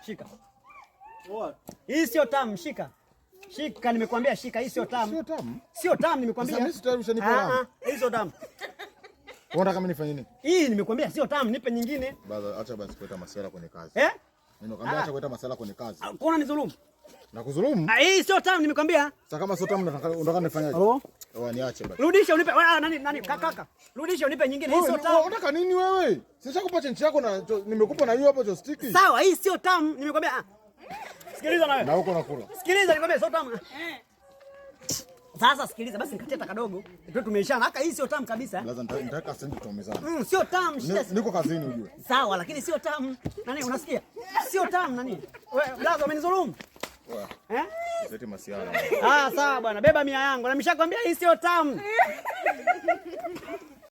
Shika. Hii sio tamu, shika. Shika, nimekuambia shika, hii sio tamu. Sio tamu? Sio tamu, nimekuambia. Sasa mimi sitarusha nipo tamu. Hii sio tamu. Unataka mimi nifanye nini? Hii nimekuambia sio tamu, nipe nyingine. Baba, acha basi kuleta masuala kwenye kazi. Nimekwambia acha kuleta masuala kwenye kazi. Kuna nidhulumu? Na kudhulumu? Hii sio tamu, nimekwambia. Sasa kama sio tamu unataka nifanyaje? Niache basi. Rudisha unipe. Nani kaka. Rudisha unipe nyingine. Hii sio tamu. Unataka nini wewe? Sishakupa chenchi yako na nimekupa na hiyo hapo joystick. Sawa, hii sio tamu, nimekwambia. Sikiliza na wewe. Na uko nakula. Sikiliza nikwambia sio tamu. Sasa sikiliza basi nikacheta kadogo. Ndio tumeishana. Haka hii sio tamu kabisa. Lazima nitaweka sendi tuomezana. Sio tamu. Niko kazini ujue. Sawa, lakini sio tamu. Nani unasikia? Sio tamu nani? Wewe blaza umenidhulumu. Seti masiara. Sawa bwana, beba 100 yangu. Na nimeshakwambia hii sio tamu.